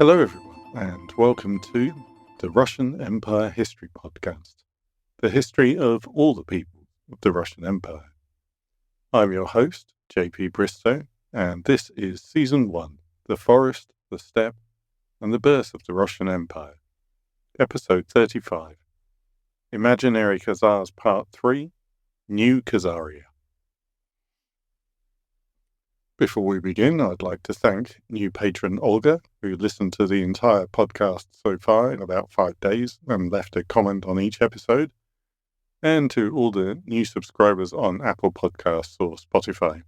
Hello everyone, and welcome to the Russian Empire History Podcast, the history of all the people of the Russian Empire. I'm your host, JP Bristow, and this is Season 1, The Forest, the Steppe, and the Birth of the Russian Empire, Episode 35, Imaginary Khazars Part 3, New Khazaria. Before we begin, I'd like to thank new patron Olga, who listened to the entire podcast so far in about 5 days and left a comment on each episode, and to all the new subscribers on Apple Podcasts or Spotify.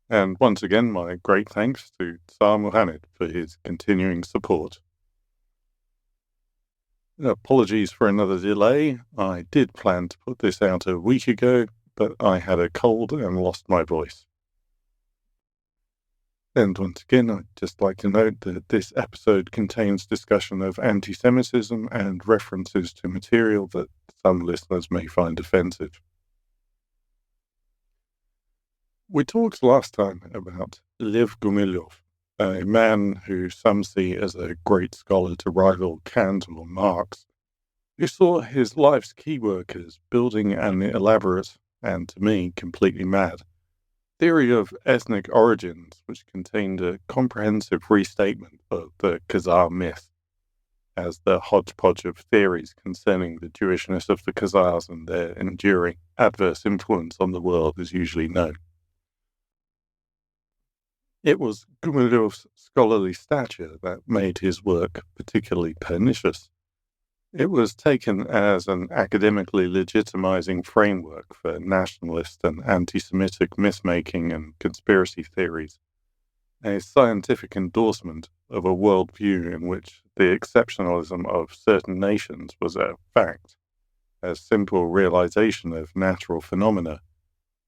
And once again, my great thanks to Tsar Muhammad for his continuing support. Apologies for another delay. I did plan to put this out a week ago, but I had a cold and lost my voice. And once again, I'd just like to note that this episode contains discussion of anti-Semitism and references to material that some listeners may find offensive. We talked last time about Lev Gumilev, a man who some see as a great scholar to rival Kant or Marx, who saw his life's key work as building an elaborate, and to me, completely mad, theory of ethnic origins, which contained a comprehensive restatement of the Kazar Myth, as the hodgepodge of theories concerning the Jewishness of the Khazars and their enduring adverse influence on the world is usually known. It was Gumilev's scholarly stature that made his work particularly pernicious. It was taken as an academically legitimizing framework for nationalist and anti-Semitic myth-making and conspiracy theories, a scientific endorsement of a worldview in which the exceptionalism of certain nations was a fact, a simple realization of natural phenomena,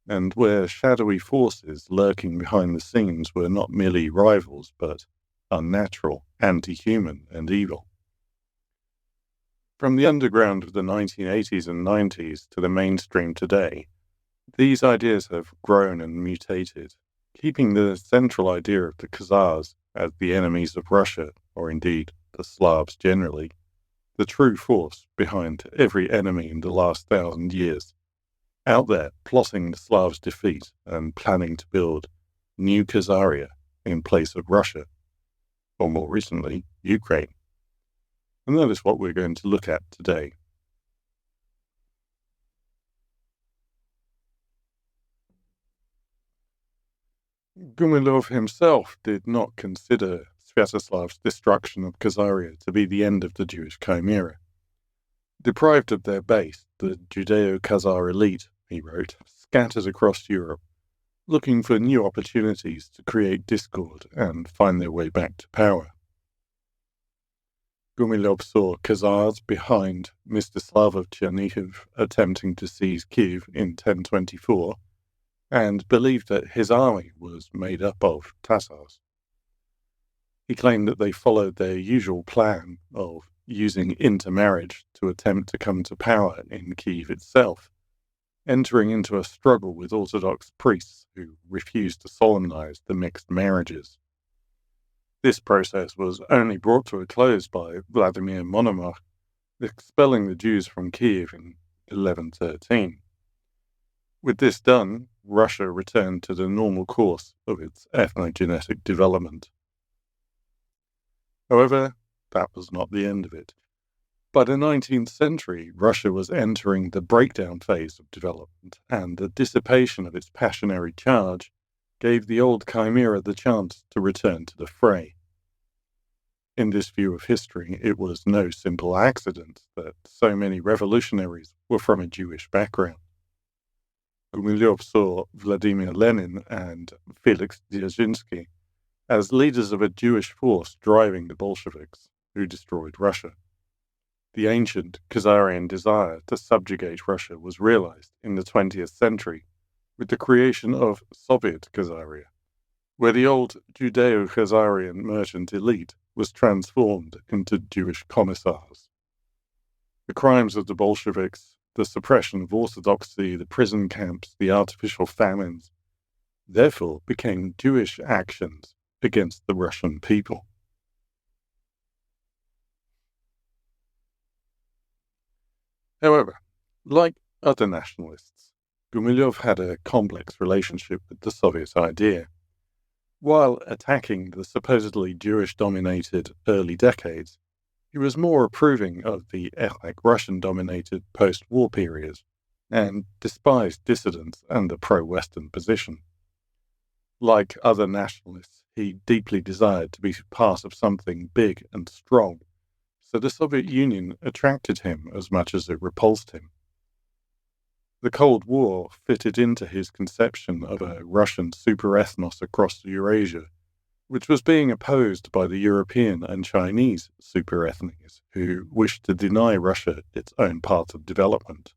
and where shadowy forces lurking behind the scenes were not merely rivals but unnatural, anti-human, and evil. From the underground of the 1980s and 90s to the mainstream today, these ideas have grown and mutated, keeping the central idea of the Khazars as the enemies of Russia, or indeed the Slavs generally, the true force behind every enemy in the last 1,000 years, out there plotting the Slavs' defeat and planning to build new Khazaria in place of Russia, or more recently, Ukraine. And that is what we're going to look at today. Gumilev himself did not consider Sviatoslav's destruction of Khazaria to be the end of the Jewish chimera. Deprived of their base, the Judeo-Khazar elite, he wrote, scattered across Europe, looking for new opportunities to create discord and find their way back to power. Gumilev saw Khazars behind Mstislav of Chernihiv attempting to seize Kiev in 1024, and believed that his army was made up of Tatars. He claimed that they followed their usual plan of using intermarriage to attempt to come to power in Kiev itself, entering into a struggle with Orthodox priests who refused to solemnize the mixed marriages. This process was only brought to a close by Vladimir Monomach, expelling the Jews from Kiev in 1113. With this done, Russia returned to the normal course of its ethnogenetic development. However, that was not the end of it. By the 19th century, Russia was entering the breakdown phase of development, and the dissipation of its passionary charge gave the old chimera the chance to return to the fray. In this view of history, it was no simple accident that so many revolutionaries were from a Jewish background. Gumilev saw Vladimir Lenin and Felix Dzerzhinsky as leaders of a Jewish force driving the Bolsheviks, who destroyed Russia. The ancient Khazarian desire to subjugate Russia was realized in the 20th century with the creation of Soviet Khazaria, where the old Judeo-Khazarian merchant elite was transformed into Jewish commissars. The crimes of the Bolsheviks, the suppression of orthodoxy, the prison camps, the artificial famines, therefore became Jewish actions against the Russian people. However, like other nationalists, Gumilev had a complex relationship with the Soviet idea. While attacking the supposedly Jewish-dominated early decades, he was more approving of the ethnic Russian-dominated post-war period and despised dissidents and the pro-Western position. Like other nationalists, he deeply desired to be part of something big and strong, so the Soviet Union attracted him as much as it repulsed him. The Cold War fitted into his conception of a Russian superethnos across Eurasia, which was being opposed by the European and Chinese superethnies who wished to deny Russia its own path of development.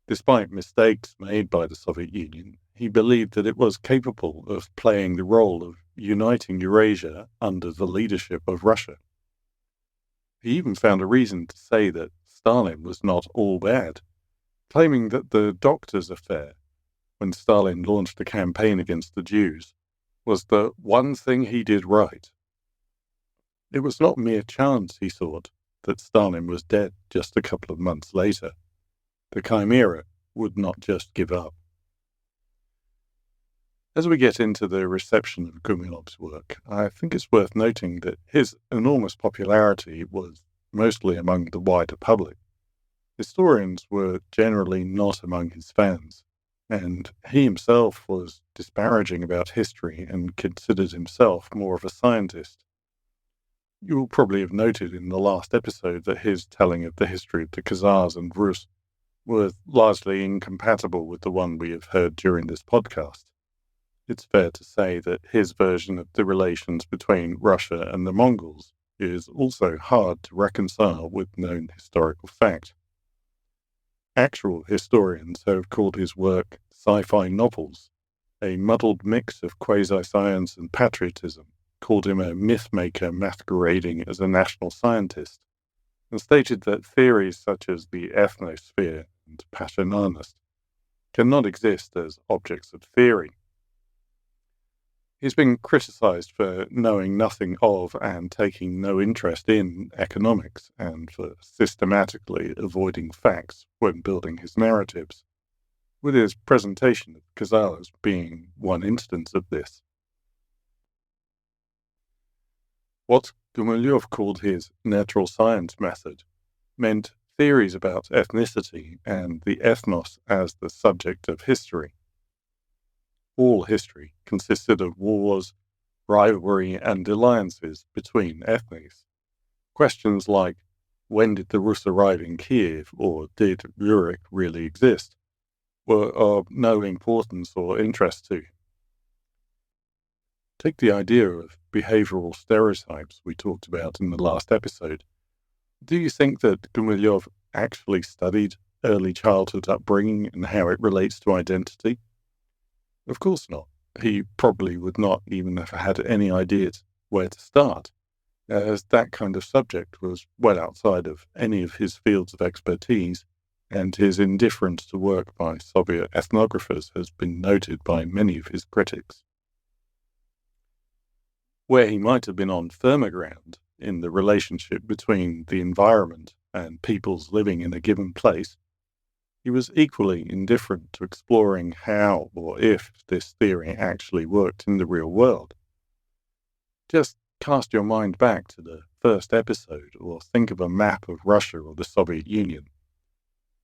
Despite mistakes made by the Soviet Union, he believed that it was capable of playing the role of uniting Eurasia under the leadership of Russia. He even found a reason to say that Stalin was not all bad, claiming that the doctor's affair, when Stalin launched a campaign against the Jews, was the one thing he did right. It was not mere chance, he thought, that Stalin was dead just a couple of months later. The chimera would not just give up. As we get into the reception of Gumilev's work, I think it's worth noting that his enormous popularity was mostly among the wider public. Historians were generally not among his fans, and he himself was disparaging about history and considered himself more of a scientist. You will probably have noted in the last episode that his telling of the history of the Khazars and Rus was largely incompatible with the one we have heard during this podcast. It's fair to say that his version of the relations between Russia and the Mongols is also hard to reconcile with known historical fact. Actual historians have called his work sci-fi novels, a muddled mix of quasi-science and patriotism, called him a myth-maker masquerading as a national scientist, and stated that theories such as the ethnosphere and passionary cannot exist as objects of theory. He's been criticized for knowing nothing of and taking no interest in economics and for systematically avoiding facts when building his narratives, with his presentation of Khazars being one instance of this. What Gumilev called his natural science method meant theories about ethnicity and the ethnos as the subject of history. All history consisted of wars, rivalry, and alliances between ethnies. Questions like, when did the Rus arrive in Kiev, or did Rurik really exist, were of no importance or interest to him. Take the idea of behavioral stereotypes we talked about in the last episode. Do you think that Gumilev actually studied early childhood upbringing and how it relates to identity? Of course not. He probably would not even have had any idea where to start, as that kind of subject was well outside of any of his fields of expertise, and his indifference to work by Soviet ethnographers has been noted by many of his critics. Where he might have been on firmer ground in the relationship between the environment and peoples living in a given place, he was equally indifferent to exploring how or if this theory actually worked in the real world. Just cast your mind back to the first episode or think of a map of Russia or the Soviet Union.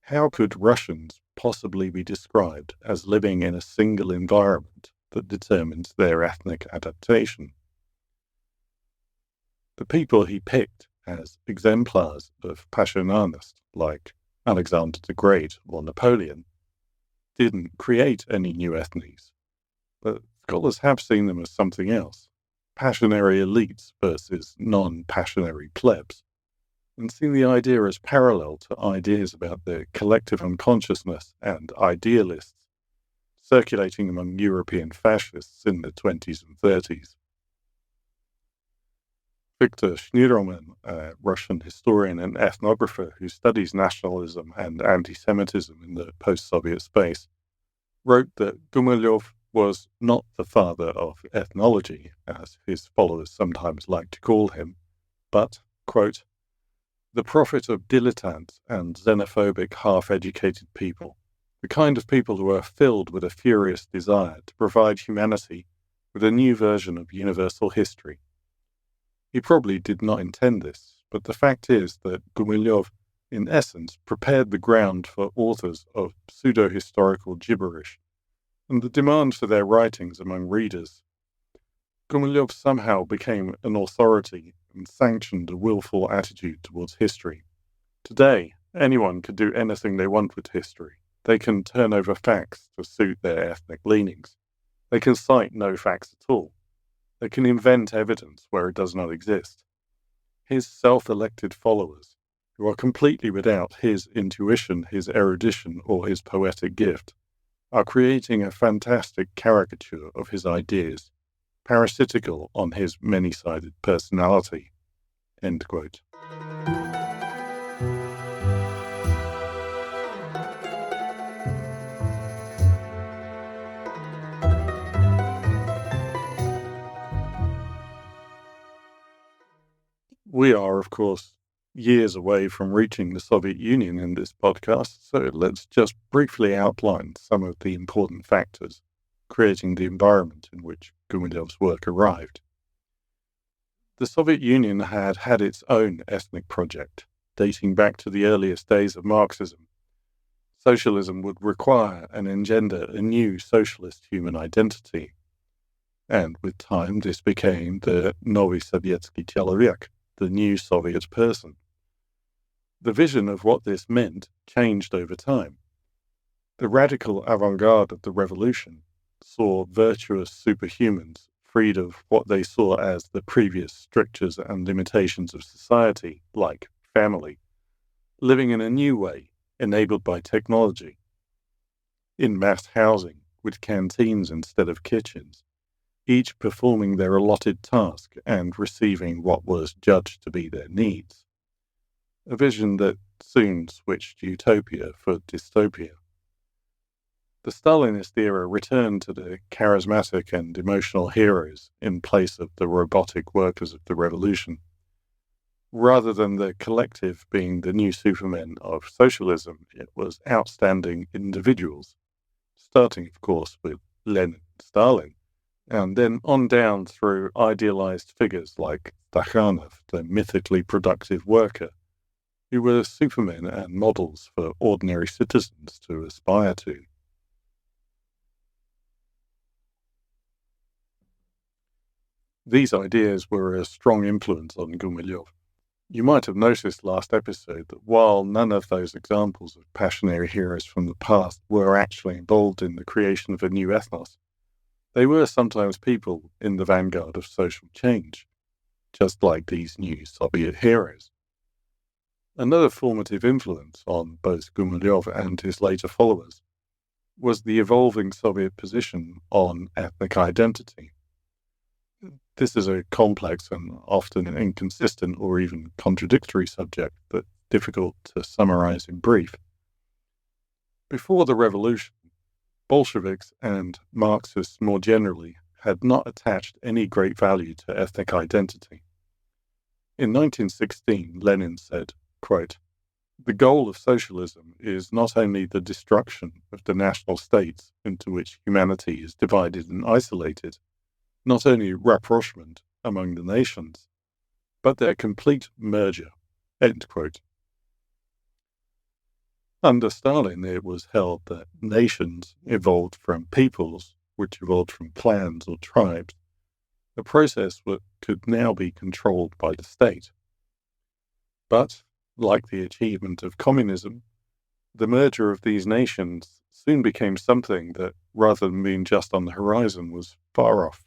How could Russians possibly be described as living in a single environment that determines their ethnic adaptation? The people he picked as exemplars of passionanist, like Alexander the Great or Napoleon, didn't create any new ethnies, but scholars have seen them as something else, passionary elites versus non-passionary plebs, and seen the idea as parallel to ideas about the collective unconsciousness and idealists circulating among European fascists in the 20s and 30s. Viktor Shneroman, a Russian historian and ethnographer who studies nationalism and anti-Semitism in the post-Soviet space, wrote that Gumilev was not the father of ethnology, as his followers sometimes like to call him, but, quote, the prophet of dilettantes and xenophobic half-educated people, the kind of people who are filled with a furious desire to provide humanity with a new version of universal history. He probably did not intend this, but the fact is that Gumilev, in essence, prepared the ground for authors of pseudo-historical gibberish, and the demand for their writings among readers. Gumilev somehow became an authority and sanctioned a willful attitude towards history. Today, anyone can do anything they want with history. They can turn over facts to suit their ethnic leanings. They can cite no facts at all. They can invent evidence where it does not exist. His self-elected followers, who are completely without his intuition, his erudition, or his poetic gift, are creating a fantastic caricature of his ideas, parasitical on his many-sided personality." End quote. We are, of course, years away from reaching the Soviet Union in this podcast, so let's just briefly outline some of the important factors creating the environment in which Gumilev's work arrived. The Soviet Union had had its own ethnic project, dating back to the earliest days of Marxism. Socialism would require and engender a new socialist human identity, and with time this became the Novy Sovietsky Человек, the new Soviet person. The vision of what this meant changed over time. The radical avant-garde of the revolution saw virtuous superhumans freed of what they saw as the previous strictures and limitations of society, like family, living in a new way, enabled by technology, in mass housing, with canteens instead of kitchens, each performing their allotted task and receiving what was judged to be their needs. A vision that soon switched utopia for dystopia. The Stalinist era returned to the charismatic and emotional heroes in place of the robotic workers of the revolution. Rather than the collective being the new supermen of socialism, it was outstanding individuals, starting, of course, with Lenin and Stalin, and then on down through idealized figures like Stakhanov, the mythically productive worker, who were supermen and models for ordinary citizens to aspire to. These ideas were a strong influence on Gumilev. You might have noticed last episode that while none of those examples of passionary heroes from the past were actually involved in the creation of a new ethnos, they were sometimes people in the vanguard of social change, just like these new Soviet heroes. Another formative influence on both Gumilev and his later followers was the evolving Soviet position on ethnic identity. This is a complex and often inconsistent or even contradictory subject that's difficult to summarize in brief. Before the revolution, Bolsheviks and Marxists more generally had not attached any great value to ethnic identity. In 1916, Lenin said, quote, "The goal of socialism is not only the destruction of the national states into which humanity is divided and isolated, not only rapprochement among the nations, but their complete merger." End quote. Under Stalin, it was held that nations evolved from peoples, which evolved from clans or tribes, a process that could now be controlled by the state. But, like the achievement of communism, the merger of these nations soon became something that, rather than being just on the horizon, was far off,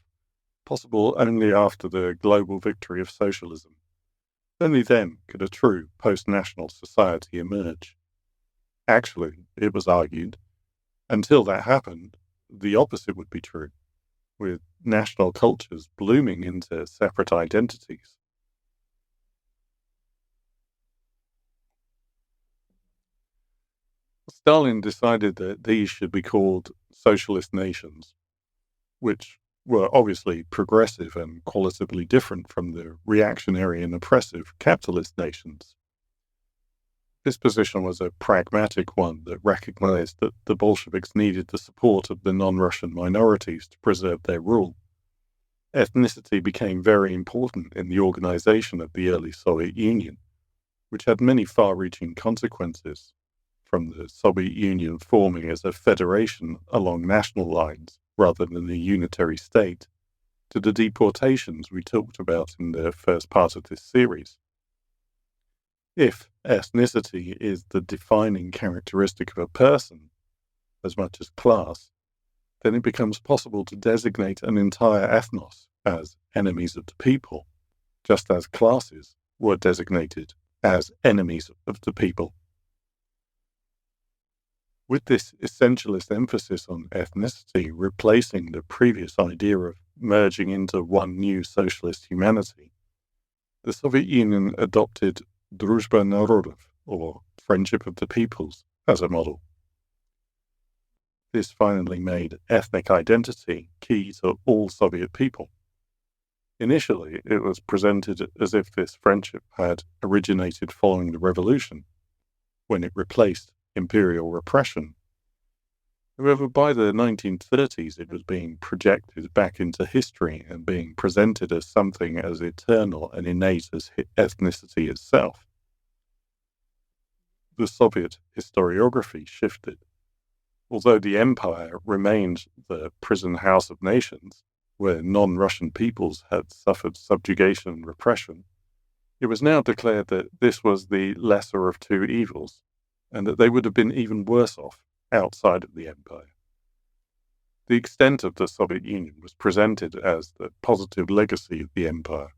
possible only after the global victory of socialism. Only then could a true post-national society emerge. Actually, it was argued, until that happened, the opposite would be true, with national cultures blooming into separate identities. Stalin decided that these should be called socialist nations, which were obviously progressive and qualitatively different from the reactionary and oppressive capitalist nations. This position was a pragmatic one that recognized that the Bolsheviks needed the support of the non-Russian minorities to preserve their rule. Ethnicity became very important in the organization of the early Soviet Union, which had many far-reaching consequences, from the Soviet Union forming as a federation along national lines rather than a unitary state, to the deportations we talked about in the first part of this series. If ethnicity is the defining characteristic of a person, as much as class, then it becomes possible to designate an entire ethnos as enemies of the people, just as classes were designated as enemies of the people. With this essentialist emphasis on ethnicity replacing the previous idea of merging into one new socialist humanity, the Soviet Union adopted Druzhba Narodov, or friendship of the peoples, as a model. This finally made ethnic identity key to all Soviet people. Initially, it was presented as if this friendship had originated following the revolution, when it replaced imperial repression. However, by the 1930s, it was being projected back into history and being presented as something as eternal and innate as ethnicity itself. The Soviet historiography shifted. Although the empire remained the prison house of nations, where non-Russian peoples had suffered subjugation and repression, it was now declared that this was the lesser of two evils, and that they would have been even worse off outside of the empire. The extent of the Soviet Union was presented as the positive legacy of the empire,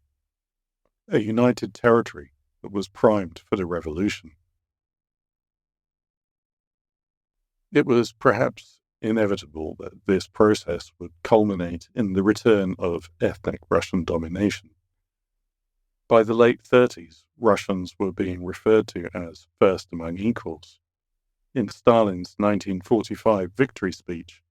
a united territory that was primed for the revolution. It was perhaps inevitable that this process would culminate in the return of ethnic Russian domination. By the late 30s, Russians were being referred to as first among equals. In Stalin's 1945 victory speech,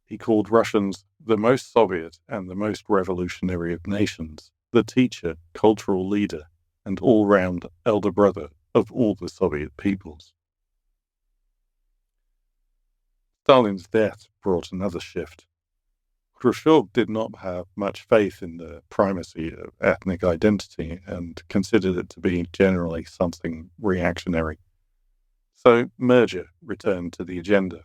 he called Russians the most Soviet and the most revolutionary of nations, the teacher, cultural leader, and all-round elder brother of all the Soviet peoples. Stalin's death brought another shift. Khrushchev did not have much faith in the primacy of ethnic identity and considered it to be generally something reactionary. So merger returned to the agenda.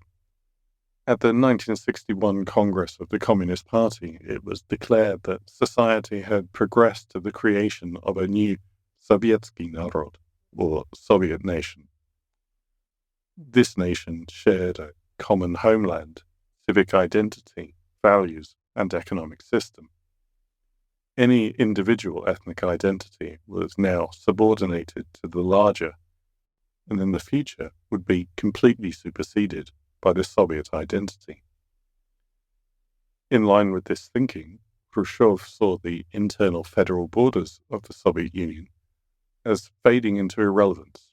At the 1961 Congress of the Communist Party, it was declared that society had progressed to the creation of a new Sovietsky Narod, or Soviet nation. This nation shared a common homeland, civic identity, values, and economic system. Any individual ethnic identity was now subordinated to the larger, and in the future would be completely superseded by the Soviet identity. In line with this thinking, Khrushchev saw the internal federal borders of the Soviet Union as fading into irrelevance.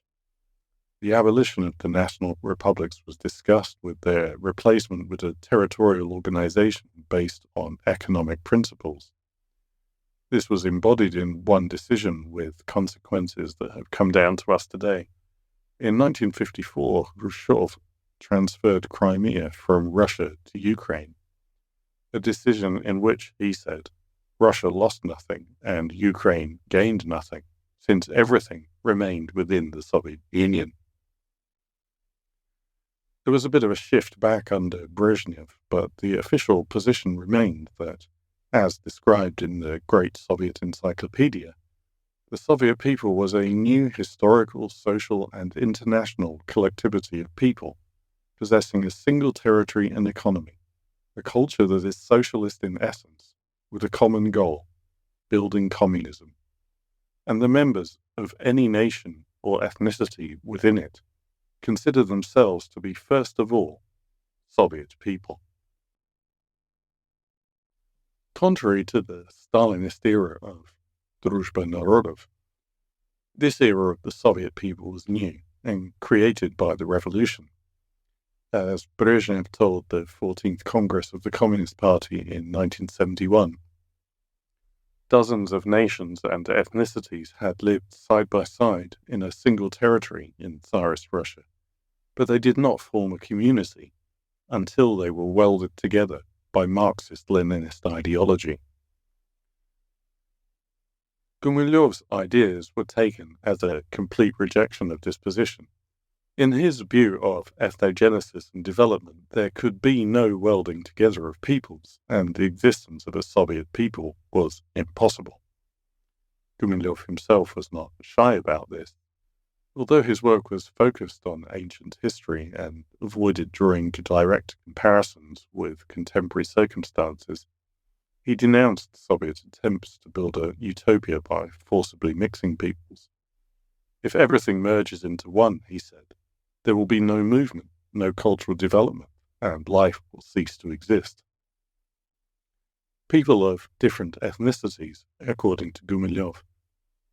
The abolition of the national republics was discussed, with their replacement with a territorial organization based on economic principles. This was embodied in one decision with consequences that have come down to us today. In 1954, Khrushchev transferred Crimea from Russia to Ukraine, a decision in which, he said, Russia lost nothing and Ukraine gained nothing, since everything remained within the Soviet Union. There was a bit of a shift back under Brezhnev, but the official position remained that, as described in the Great Soviet Encyclopedia, the Soviet people was a new historical, social, and international collectivity of people, possessing a single territory and economy, a culture that is socialist in essence, with a common goal, building communism. And the members of any nation or ethnicity within it consider themselves to be first of all Soviet people. Contrary to the Stalinist era of Druzhba Narodov, this era of the Soviet people was new and created by the revolution. As Brezhnev told the 14th Congress of the Communist Party in 1971, Dozens of nations and ethnicities had lived side by side in a single territory in Tsarist Russia, but they did not form a community until they were welded together by Marxist-Leninist ideology. Gumilev's ideas were taken as a complete rejection of this position. In his view of ethnogenesis and development, there could be no welding together of peoples, and the existence of a Soviet people was impossible. Gumilev himself was not shy about this. Although his work was focused on ancient history and avoided drawing direct comparisons with contemporary circumstances, he denounced Soviet attempts to build a utopia by forcibly mixing peoples. If everything merges into one, he said, there will be no movement, no cultural development, and life will cease to exist. People of different ethnicities, according to Gumilev,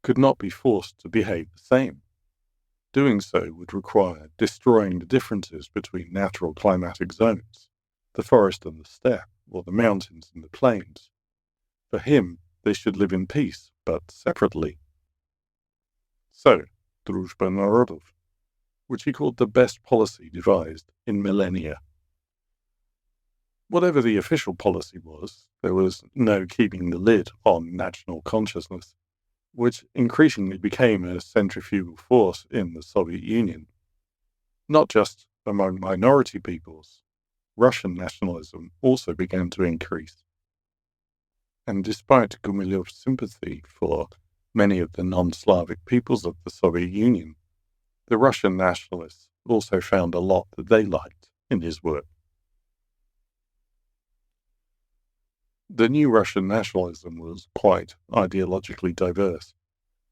could not be forced to behave the same. Doing so would require destroying the differences between natural climatic zones, the forest and the steppe, or the mountains and the plains. For him, they should live in peace, but separately. So, Druzhba Narodov, which he called the best policy devised in millennia. Whatever the official policy was, there was no keeping the lid on national consciousness, which increasingly became a centrifugal force in the Soviet Union. Not just among minority peoples, Russian nationalism also began to increase. And despite Gumilev's sympathy for many of the non-Slavic peoples of the Soviet Union, the Russian nationalists also found a lot that they liked in his work. The new Russian nationalism was quite ideologically diverse,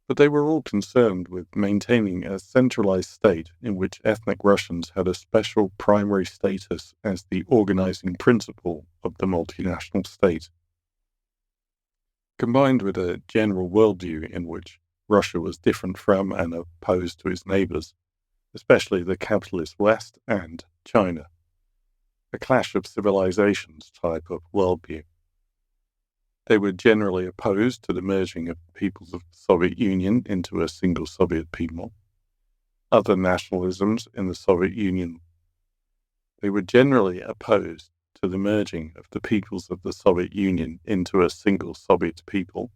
but they were all concerned with maintaining a centralized state in which ethnic Russians had a special primary status as the organizing principle of the multinational state. Combined with a general worldview in which Russia was different from and opposed to its neighbors, especially the capitalist West and China, a clash of civilizations type of worldview. They were generally opposed to the merging of the peoples of the Soviet Union into a single Soviet people. Other nationalisms in the Soviet Union, they were generally opposed to the merging of the peoples of the Soviet Union into a single Soviet people.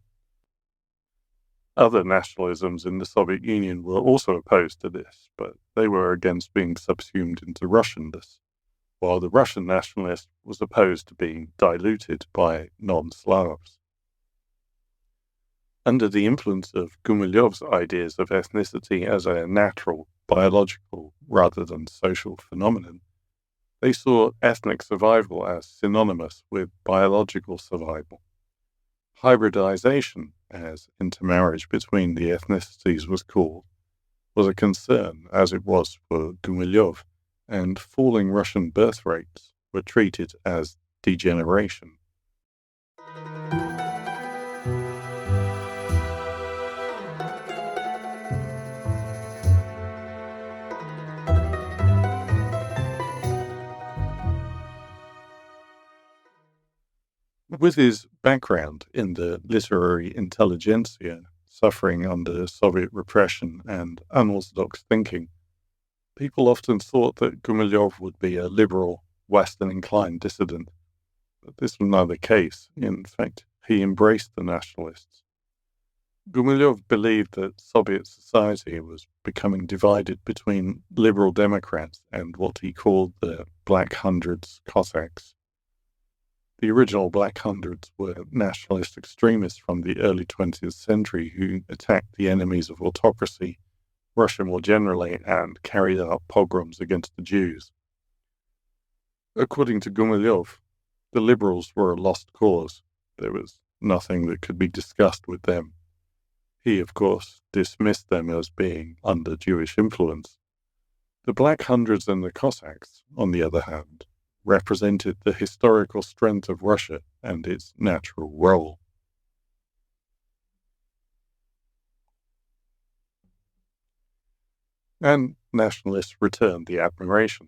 Other nationalisms in the Soviet Union were also opposed to this, but they were against being subsumed into Russianness, while the Russian nationalist was opposed to being diluted by non-Slavs. Under the influence of Gumilev's ideas of ethnicity as a natural, biological, rather than social phenomenon, they saw ethnic survival as synonymous with biological survival. Hybridization, as intermarriage between the ethnicities was called, was a concern, as it was for Gumilev, and falling Russian birth rates were treated as degeneration. With his background in the literary intelligentsia, suffering under Soviet repression and unorthodox thinking, people often thought that Gumilev would be a liberal, Western-inclined dissident, but this was not the case. In fact, he embraced the nationalists. Gumilev believed that Soviet society was becoming divided between liberal Democrats and what he called the Black Hundreds Cossacks. The original Black Hundreds were nationalist extremists from the early 20th century who attacked the enemies of autocracy, Russia more generally, and carried out pogroms against the Jews. According to Gumilev, the liberals were a lost cause. There was nothing that could be discussed with them. He, of course, dismissed them as being under Jewish influence. The Black Hundreds and the Cossacks, on the other hand, represented the historical strength of Russia and its natural role. And nationalists returned the admiration.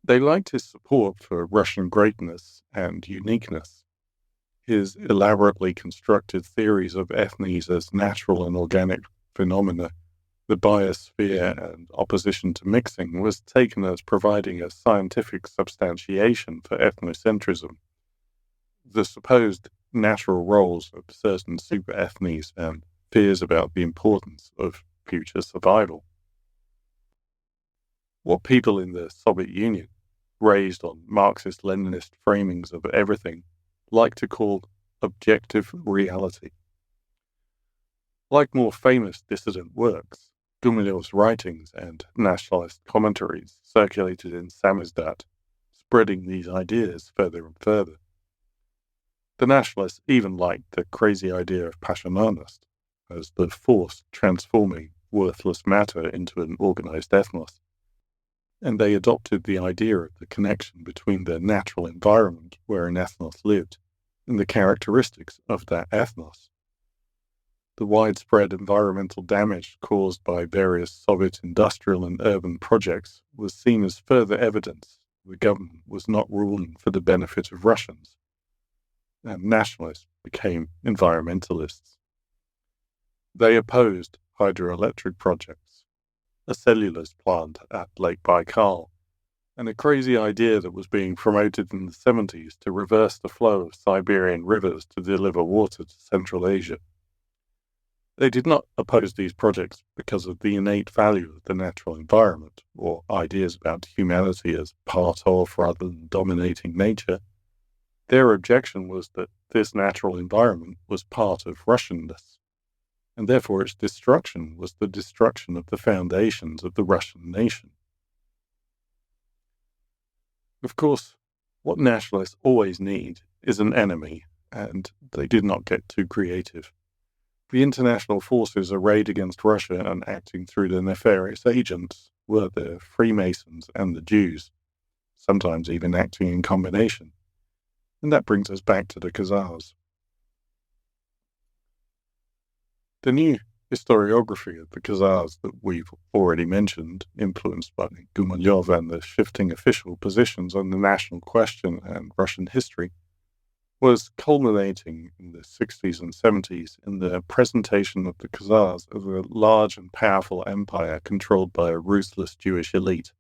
They liked his support for Russian greatness and uniqueness. His elaborately constructed theories of ethnies as natural and organic phenomena, the biosphere and opposition to mixing, was taken as providing a scientific substantiation for ethnocentrism. The supposed natural roles of certain super-ethnies and fears about the importance of future survival. What people in the Soviet Union, raised on Marxist-Leninist framings of everything, like to call objective reality. Like more famous dissident works, Gumilev's writings and nationalist commentaries circulated in samizdat, spreading these ideas further and further. The nationalists even liked the crazy idea of passionarnost as the force transforming worthless matter into an organized ethnos, and they adopted the idea of the connection between the natural environment where an ethnos lived and the characteristics of that ethnos. The widespread environmental damage caused by various Soviet industrial and urban projects was seen as further evidence the government was not ruling for the benefit of Russians, and nationalists became environmentalists. They opposed hydroelectric projects, a cellulose plant at Lake Baikal, and a crazy idea that was being promoted in the 70s to reverse the flow of Siberian rivers to deliver water to Central Asia. They did not oppose these projects because of the innate value of the natural environment, or ideas about humanity as part of rather than dominating nature. Their objection was that this natural environment was part of Russianness, and therefore its destruction was the destruction of the foundations of the Russian nation. Of course, what nationalists always need is an enemy, and they did not get too creative. The international forces arrayed against Russia and acting through the nefarious agents were the Freemasons and the Jews, sometimes even acting in combination. And that brings us back to the Khazars. The new historiography of the Khazars that we've already mentioned, influenced by Gumilev and the shifting official positions on the national question and Russian history, was culminating in the 60s and 70s in the presentation of the Khazars as a large and powerful empire controlled by a ruthless Jewish elite.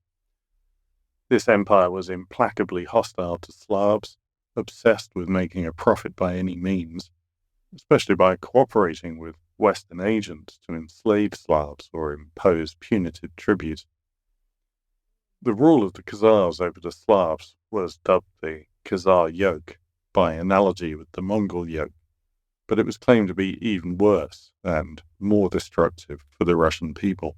This empire was implacably hostile to Slavs, obsessed with making a profit by any means, especially by cooperating with Western agents to enslave Slavs or impose punitive tribute. The rule of the Khazars over the Slavs was dubbed the Khazar yoke, by analogy with the Mongol yoke, but it was claimed to be even worse and more destructive for the Russian people.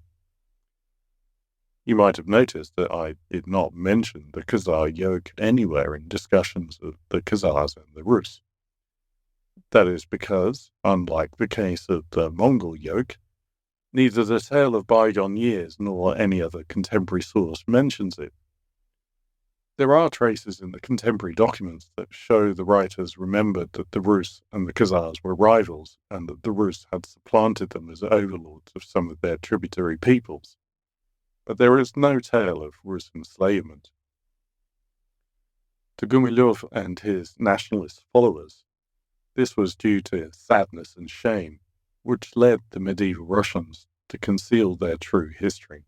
You might have noticed that I did not mention the Khazar yoke anywhere in discussions of the Khazars and the Rus. That is because, unlike the case of the Mongol yoke, neither the tale of bygone years nor any other contemporary source mentions it. There are traces in the contemporary documents that show the writers remembered that the Rus and the Khazars were rivals, and that the Rus had supplanted them as overlords of some of their tributary peoples. But there is no tale of Rus enslavement. To Gumilev and his nationalist followers, this was due to sadness and shame, which led the medieval Russians to conceal their true history.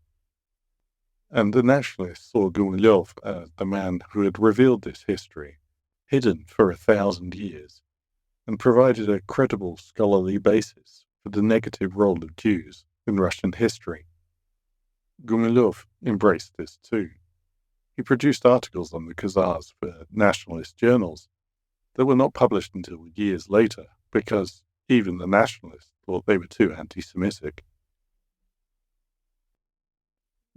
And the nationalists saw Gumilev as the man who had revealed this history, hidden for 1,000 years, and provided a credible scholarly basis for the negative role of Jews in Russian history. Gumilev embraced this too. He produced articles on the Khazars for nationalist journals that were not published until years later, because even the nationalists thought they were too anti-Semitic.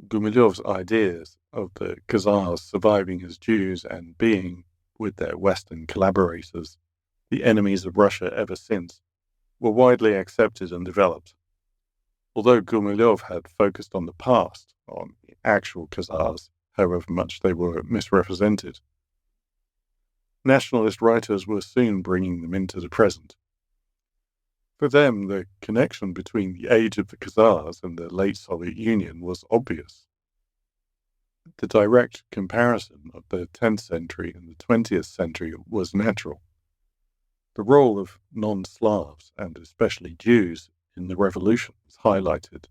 Gumilev's ideas of the Khazars surviving as Jews and being, with their Western collaborators, the enemies of Russia ever since, were widely accepted and developed. Although Gumilev had focused on the past, on the actual Khazars, however much they were misrepresented, nationalist writers were soon bringing them into the present. For them, the connection between the age of the Khazars and the late Soviet Union was obvious. The direct comparison of the 10th century and the 20th century was natural. The role of non-Slavs, and especially Jews, in the revolution was highlighted.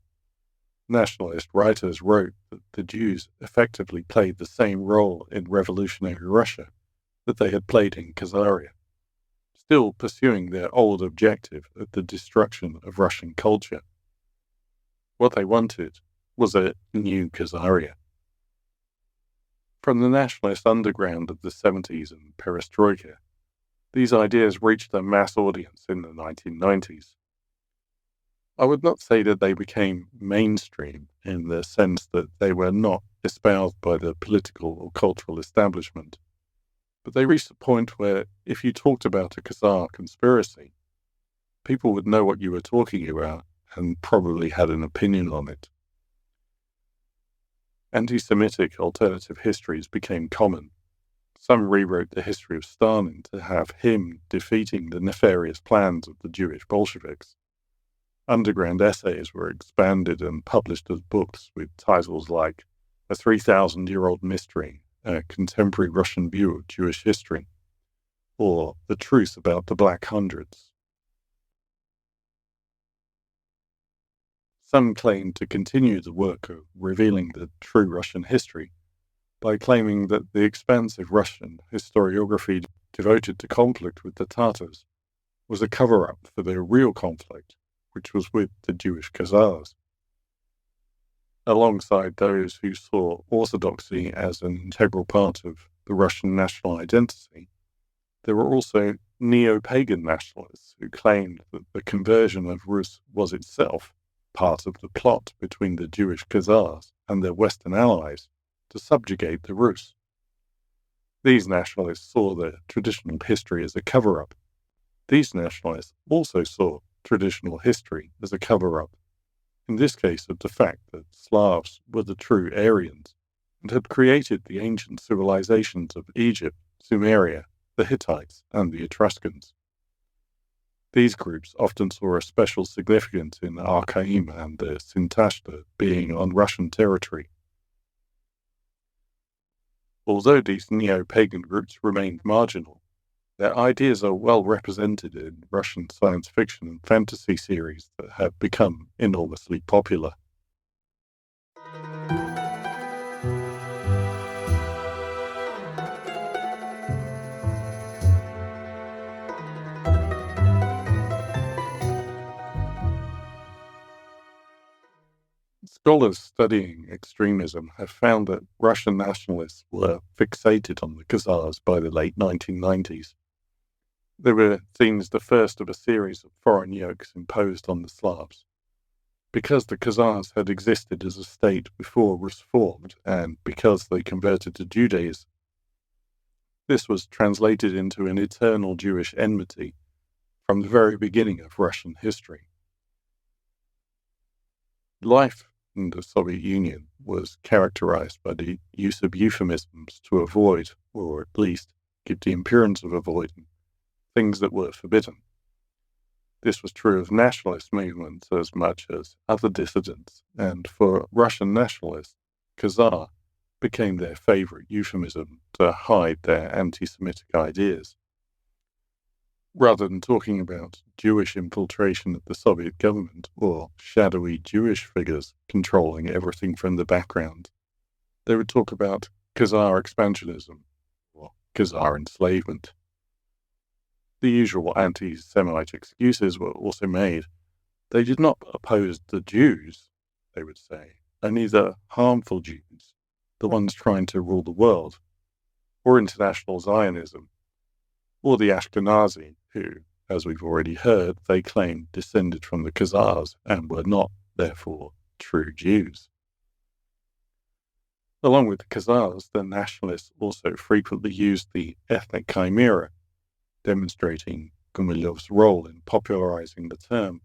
Nationalist writers wrote that the Jews effectively played the same role in revolutionary Russia that they had played in Khazaria, still pursuing their old objective of the destruction of Russian culture. What they wanted was a new Khazaria. From the nationalist underground of the 70s and perestroika, these ideas reached a mass audience in the 1990s. I would not say that they became mainstream in the sense that they were not espoused by the political or cultural establishment, but they reached a point where if you talked about a Khazar conspiracy, people would know what you were talking about and probably had an opinion on it. Anti-Semitic alternative histories became common. Some rewrote the history of Stalin to have him defeating the nefarious plans of the Jewish Bolsheviks. Underground essays were expanded and published as books with titles like A 3,000-Year-Old Mystery, A Contemporary Russian View of Jewish History, or The Truth About the Black Hundreds. Some claimed to continue the work of revealing the true Russian history by claiming that the expansive Russian historiography devoted to conflict with the Tatars was a cover-up for their real conflict, which was with the Jewish-Khazars. Alongside those who saw orthodoxy as an integral part of the Russian national identity, there were also neo-pagan nationalists who claimed that the conversion of Rus was itself part of the plot between the Jewish Khazars and their Western allies to subjugate the Rus. These nationalists saw their traditional history as a cover-up. These nationalists also saw traditional history as a cover-up, in this case of the fact that Slavs were the true Aryans and had created the ancient civilizations of Egypt, Sumeria, the Hittites, and the Etruscans. These groups often saw a special significance in the Archaim and the Sintashta being on Russian territory. Although these neo-pagan groups remained marginal, their ideas are well represented in Russian science fiction and fantasy series that have become enormously popular. Scholars studying extremism have found that Russian nationalists were fixated on the Khazars by the late 1990s. They were seen as the first of a series of foreign yokes imposed on the Slavs. Because the Khazars had existed as a state before Rus formed, and because they converted to Judaism, this was translated into an eternal Jewish enmity from the very beginning of Russian history. Life in the Soviet Union was characterized by the use of euphemisms to avoid, or at least give the appearance of avoiding, things that were forbidden. This was true of nationalist movements as much as other dissidents, and for Russian nationalists, Khazar became their favorite euphemism to hide their anti-Semitic ideas. Rather than talking about Jewish infiltration of the Soviet government or shadowy Jewish figures controlling everything from the background, they would talk about Khazar expansionism or Khazar enslavement. The usual anti-Semite excuses were also made. They did not oppose the Jews, they would say, only the harmful Jews, the ones trying to rule the world, or international Zionism, or the Ashkenazi, who, as we've already heard, they claimed descended from the Khazars and were not, therefore, true Jews. Along with the Khazars, the nationalists also frequently used the ethnic chimera, demonstrating Gumilev's role in popularizing the term.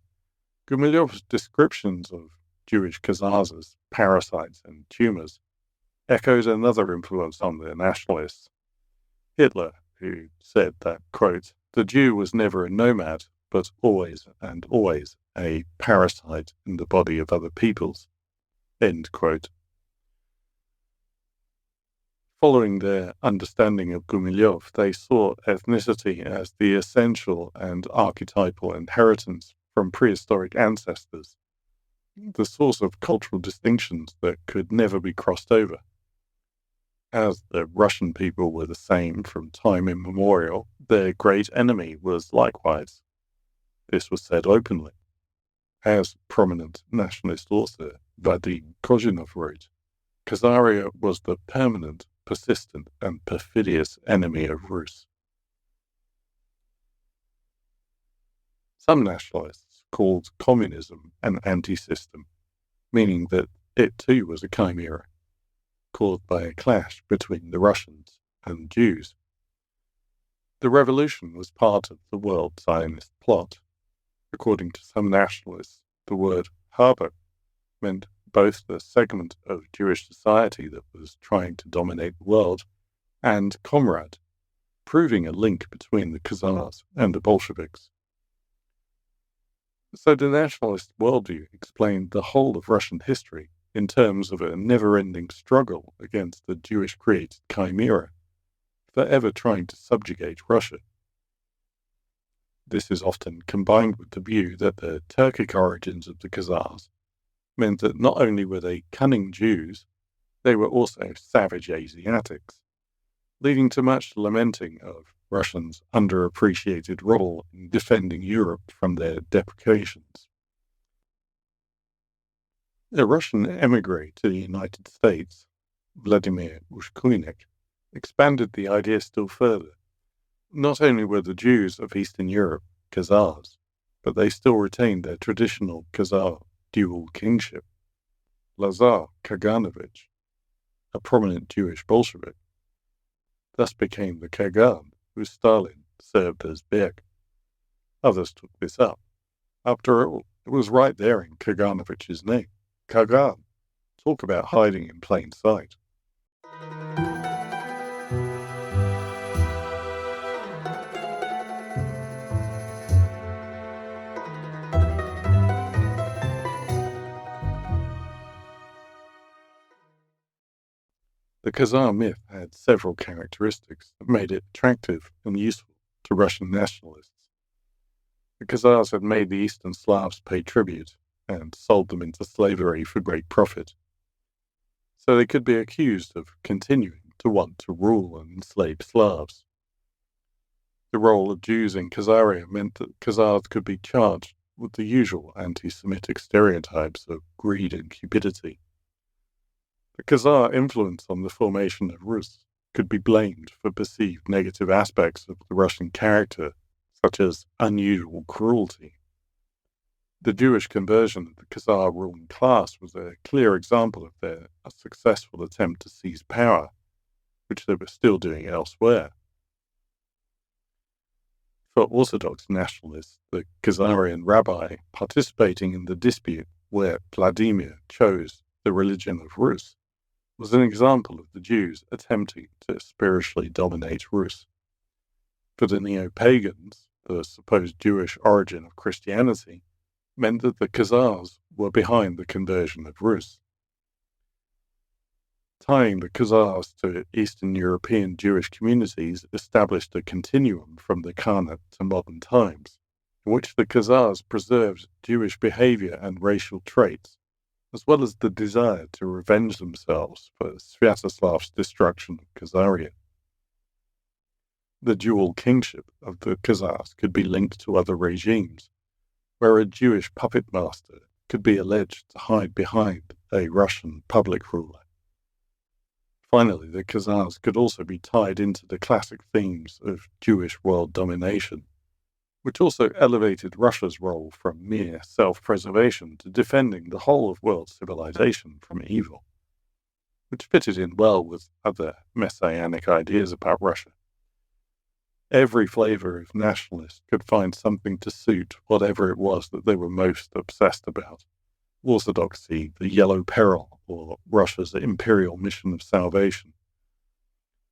Gumilev's descriptions of Jewish Khazars as parasites and tumors echoes another influence on the nationalists. Hitler, who said that, quote, "The Jew was never a nomad, but always and always a parasite in the body of other peoples," end quote. Following their understanding of Gumilev, they saw ethnicity as the essential and archetypal inheritance from prehistoric ancestors, the source of cultural distinctions that could never be crossed over. As the Russian people were the same from time immemorial, their great enemy was likewise. This was said openly. As prominent nationalist author Vadim Kozhinov wrote, Khazaria was the permanent, persistent, and perfidious enemy of Rus. Some nationalists called communism an anti-system, meaning that it too was a chimera, caused by a clash between the Russians and Jews. The revolution was part of the world Zionist plot. According to some nationalists, the word Harbo meant both the segment of Jewish society that was trying to dominate the world and comrade, proving a link between the Khazars and the Bolsheviks. So the nationalist worldview explained the whole of Russian history in terms of a never-ending struggle against the Jewish-created chimera, forever trying to subjugate Russia. This is often combined with the view that the Turkic origins of the Khazars meant that not only were they cunning Jews, they were also savage Asiatics, leading to much lamenting of Russians' underappreciated role in defending Europe from their depredations. A Russian emigre to the United States, Vladimir Ushkuinik, expanded the idea still further. Not only were the Jews of Eastern Europe Khazars, but they still retained their traditional Khazar dual kingship. Lazar Kaganovich, a prominent Jewish Bolshevik, thus became the Kagan who Stalin served as beg. Others took this up. After all, it was right there in Kaganovich's name. Kagan. Talk about hiding in plain sight. The Kazar myth had several characteristics that made it attractive and useful to Russian nationalists. The Khazars had made the Eastern Slavs pay tribute and sold them into slavery for great profit, so they could be accused of continuing to want to rule and enslave Slavs. The role of Jews in Khazaria meant that Khazars could be charged with the usual anti-Semitic stereotypes of greed and cupidity. The Khazar influence on the formation of Rus could be blamed for perceived negative aspects of the Russian character, such as unusual cruelty. The Jewish conversion of the Khazar ruling class was a clear example of their successful attempt to seize power, which they were still doing elsewhere. For Orthodox nationalists, the Khazarian rabbi participating in the dispute where Vladimir chose the religion of Rus was an example of the Jews attempting to spiritually dominate Rus. For the neo-pagans, the supposed Jewish origin of Christianity meant that the Khazars were behind the conversion of Rus. Tying the Khazars to Eastern European Jewish communities established a continuum from the Khanate to modern times, in which the Khazars preserved Jewish behavior and racial traits, as well as the desire to revenge themselves for Sviatoslav's destruction of Khazaria. The dual kingship of the Khazars could be linked to other regimes, where a Jewish puppet master could be alleged to hide behind a Russian public ruler. Finally, the Khazars could also be tied into the classic themes of Jewish world domination, which also elevated Russia's role from mere self-preservation to defending the whole of world civilization from evil, which fitted in well with other messianic ideas about Russia. Every flavor of nationalist could find something to suit whatever it was that they were most obsessed about. Orthodoxy, the Yellow Peril, or Russia's imperial mission of salvation.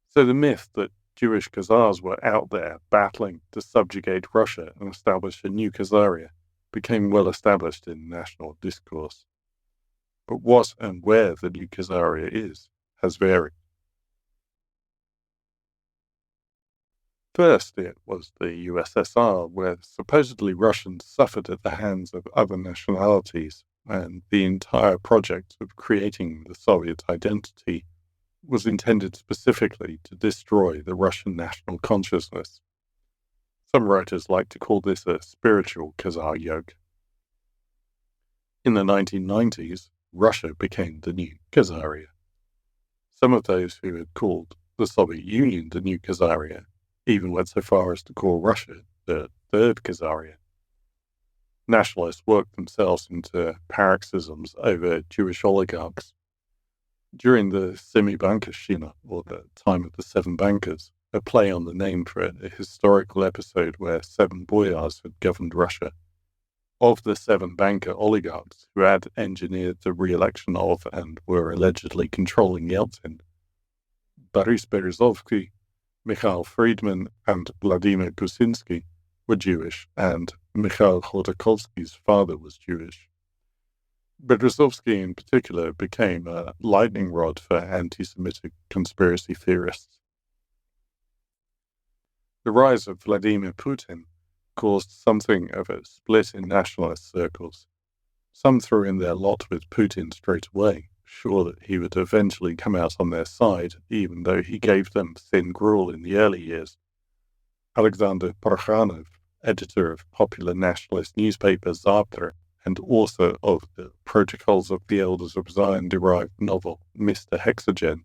So the myth that Jewish Khazars were out there battling to subjugate Russia and establish a new Khazaria became well established in national discourse. But what and where the new Khazaria is has varied. First, it was the USSR, where supposedly Russians suffered at the hands of other nationalities, and the entire project of creating the Soviet identity was intended specifically to destroy the Russian national consciousness. Some writers like to call this a spiritual Khazar yoke. In the 1990s, Russia became the new Khazaria. Some of those who had called the Soviet Union the new Khazaria even went so far as to call Russia the third Khazaria. Nationalists worked themselves into paroxysms over Jewish oligarchs. During the Semi-Bankashina, or the time of the Seven Bankers, a play on the name for a historical episode where 7 boyars had governed Russia, of the 7 banker oligarchs who had engineered the re-election of and were allegedly controlling Yeltsin, Boris Berezovsky, Mikhail Friedman, and Vladimir Kuczynski were Jewish, and Mikhail Khodorkovsky's father was Jewish. Berezovsky in particular became a lightning rod for anti-Semitic conspiracy theorists. The rise of Vladimir Putin caused something of a split in nationalist circles. Some threw in their lot with Putin straight away, sure that he would eventually come out on their side, even though he gave them thin gruel in the early years. Alexander Parkhanov, editor of popular nationalist newspaper Zavtra, and author of the Protocols of the Elders of Zion-derived novel Mr. Hexagen,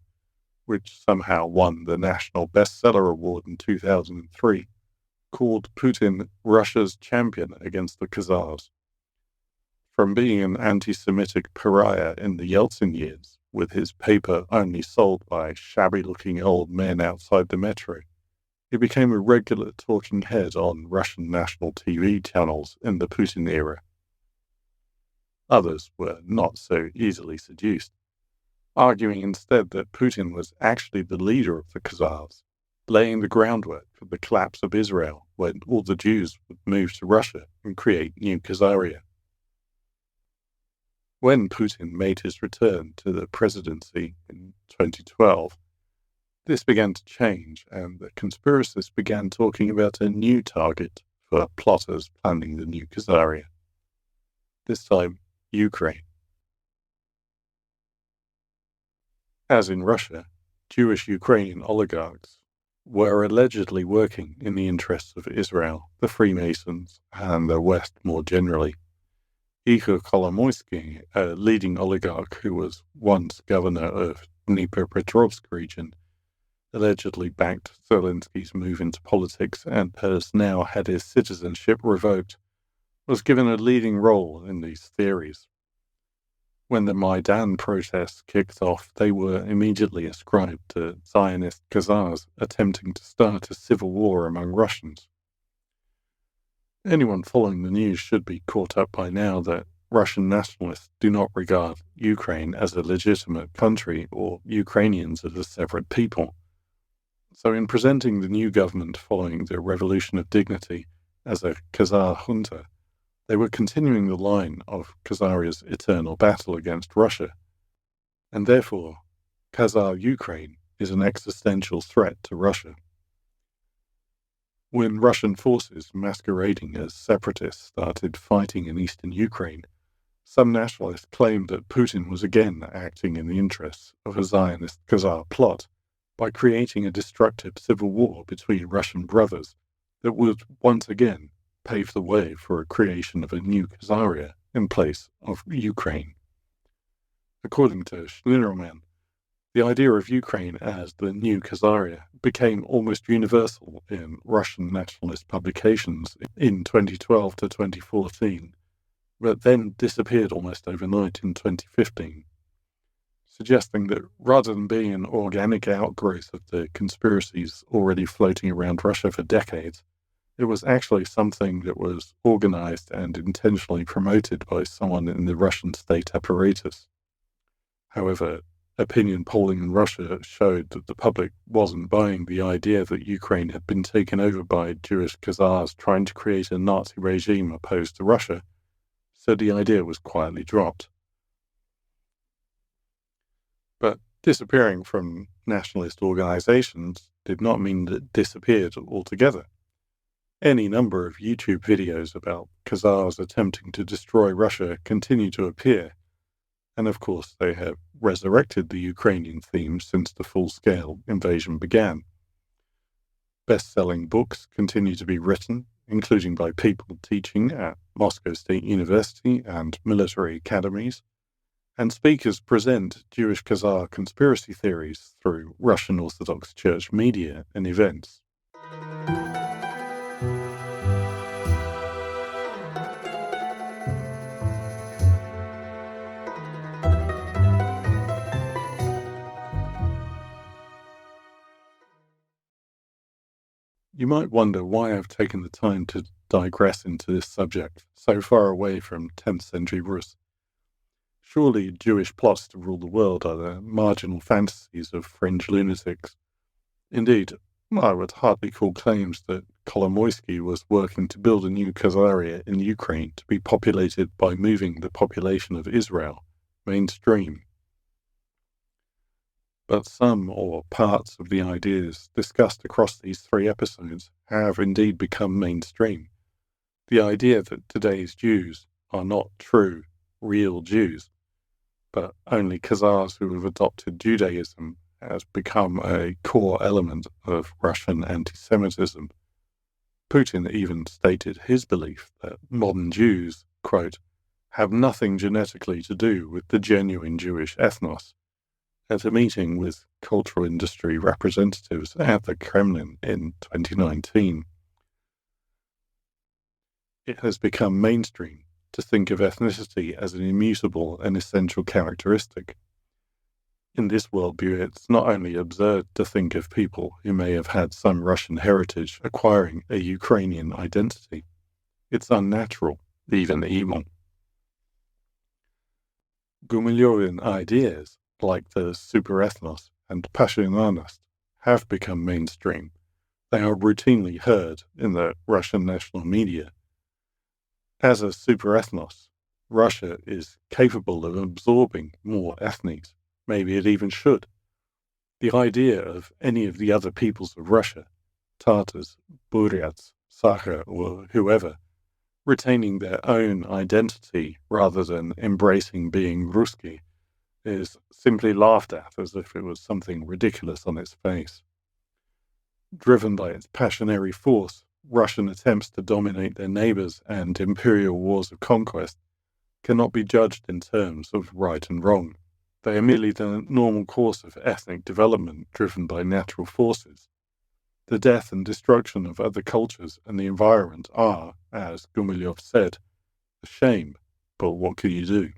which somehow won the National Bestseller Award in 2003, called Putin Russia's champion against the Khazars. From being an anti-Semitic pariah in the Yeltsin years, with his paper only sold by shabby-looking old men outside the metro, he became a regular talking head on Russian national TV channels in the Putin era. Others were not so easily seduced, arguing instead that Putin was actually the leader of the Khazars, laying the groundwork for the collapse of Israel when all the Jews would move to Russia and create New Khazaria. When Putin made his return to the presidency in 2012, this began to change, and the conspiracists began talking about a new target for plotters planning the New Khazaria. This time, Ukraine. As in Russia, Jewish Ukrainian oligarchs were allegedly working in the interests of Israel, the Freemasons, and the West more generally. Igor Kolomoisky, a leading oligarch who was once governor of Dnipropetrovsk region, allegedly backed Zelensky's move into politics and has now had his citizenship revoked, was given a leading role in these theories. When the Maidan protests kicked off, they were immediately ascribed to Zionist Khazars attempting to start a civil war among Russians. Anyone following the news should be caught up by now that Russian nationalists do not regard Ukraine as a legitimate country or Ukrainians as a separate people. So in presenting the new government following the Revolution of Dignity as a Khazar junta, they were continuing the line of Khazaria's eternal battle against Russia, and therefore Khazar Ukraine is an existential threat to Russia. When Russian forces masquerading as separatists started fighting in eastern Ukraine, some nationalists claimed that Putin was again acting in the interests of a Zionist Khazar plot by creating a destructive civil war between Russian brothers that would once again pave the way for a creation of a new Khazaria in place of Ukraine. According to Schneiderman, the idea of Ukraine as the new Khazaria became almost universal in Russian nationalist publications in 2012 to 2014, but then disappeared almost overnight in 2015, suggesting that rather than being an organic outgrowth of the conspiracies already floating around Russia for decades, it was actually something that was organized and intentionally promoted by someone in the Russian state apparatus. However, opinion polling in Russia showed that the public wasn't buying the idea that Ukraine had been taken over by Jewish Khazars trying to create a Nazi regime opposed to Russia, so the idea was quietly dropped. But disappearing from nationalist organizations did not mean that it disappeared altogether. Any number of YouTube videos about Khazars attempting to destroy Russia continue to appear, and of course they have resurrected the Ukrainian theme since the full-scale invasion began. Best-selling books continue to be written, including by people teaching at Moscow State University and military academies, and speakers present Jewish-Khazar conspiracy theories through Russian Orthodox Church media and events. You might wonder why I've taken the time to digress into this subject, so far away from 10th century Rus. Surely Jewish plots to rule the world are the marginal fantasies of fringe lunatics. Indeed, I would hardly call claims that Kolomoisky was working to build a new Khazaria in Ukraine to be populated by moving the population of Israel mainstream. But some or parts of the ideas discussed across these 3 episodes have indeed become mainstream. The idea that today's Jews are not true, real Jews, but only Khazars who have adopted Judaism has become a core element of Russian anti-Semitism. Putin even stated his belief that modern Jews, quote, have nothing genetically to do with the genuine Jewish ethnos, at a meeting with cultural industry representatives at the Kremlin in 2019. It has become mainstream to think of ethnicity as an immutable and essential characteristic. In this worldview, it's not only absurd to think of people who may have had some Russian heritage acquiring a Ukrainian identity. It's unnatural, even evil. Gumilevian ideas, like the superethnos and passionary, have become mainstream. They are routinely heard in the Russian national media. As a superethnos, Russia is capable of absorbing more ethnies. Maybe it even should. The idea of any of the other peoples of Russia, Tatars, Buryats, Sakha, or whoever, retaining their own identity rather than embracing being Ruski, is simply laughed at as if it was something ridiculous on its face. Driven by its passionary force, Russian attempts to dominate their neighbors and imperial wars of conquest cannot be judged in terms of right and wrong. They are merely the normal course of ethnic development driven by natural forces. The death and destruction of other cultures and the environment are, as Gumilev said, a shame, but what can you do?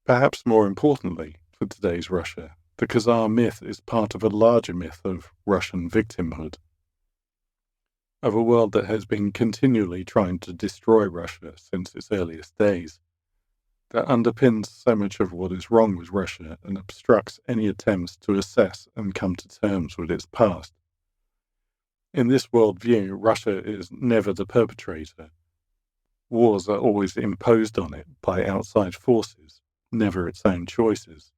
Perhaps more importantly, for today's Russia, the Kazar myth is part of a larger myth of Russian victimhood, of a world that has been continually trying to destroy Russia since its earliest days, that underpins so much of what is wrong with Russia and obstructs any attempts to assess and come to terms with its past. In this worldview, Russia is never the perpetrator. Wars are always imposed on it by outside forces, never its own choices,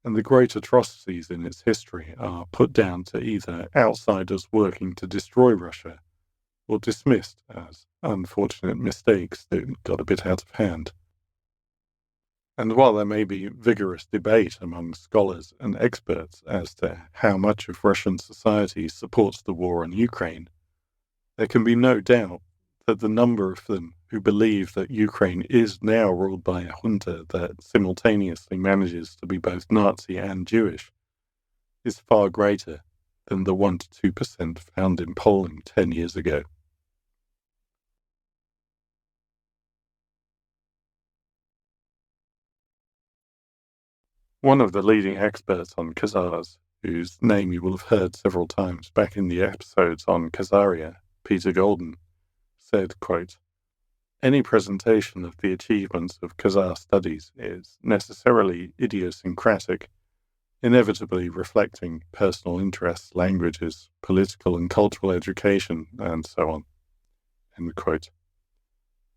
and the great atrocities in its history are put down to either outsiders working to destroy Russia or dismissed as unfortunate mistakes that got a bit out of hand. And while there may be vigorous debate among scholars and experts as to how much of Russian society supports the war on Ukraine, there can be no doubt that the number of them who believe that Ukraine is now ruled by a junta that simultaneously manages to be both Nazi and Jewish is far greater than the 1 to 2% found in polling 10 years ago. One of the leading experts on Khazars, whose name you will have heard several times back in the episodes on Khazaria, Peter Golden, said, quote, "Any presentation of the achievements of Khazar studies is necessarily idiosyncratic, inevitably reflecting personal interests, languages, political and cultural education, and so on." End quote.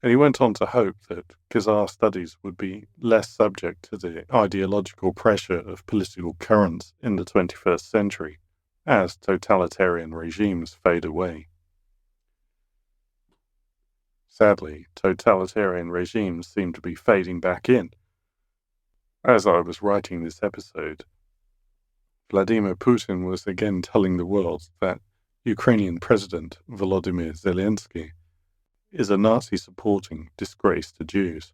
And he went on to hope that Khazar studies would be less subject to the ideological pressure of political currents in the 21st century, as totalitarian regimes fade away. Sadly, totalitarian regimes seem to be fading back in. As I was writing this episode, Vladimir Putin was again telling the world that Ukrainian President Volodymyr Zelensky is a Nazi-supporting disgrace to Jews.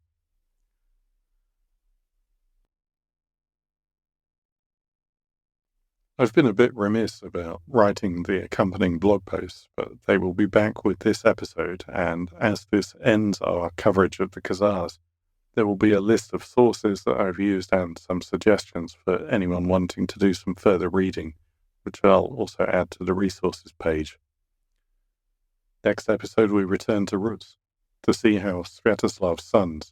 I've been a bit remiss about writing the accompanying blog posts, but they will be back with this episode, and as this ends our coverage of the Khazars, there will be a list of sources that I've used and some suggestions for anyone wanting to do some further reading, which I'll also add to the resources page. Next episode we return to roots, to see how Sviatoslav's sons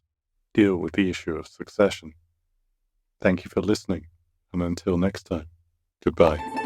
deal with the issue of succession. Thank you for listening, and until next time, goodbye.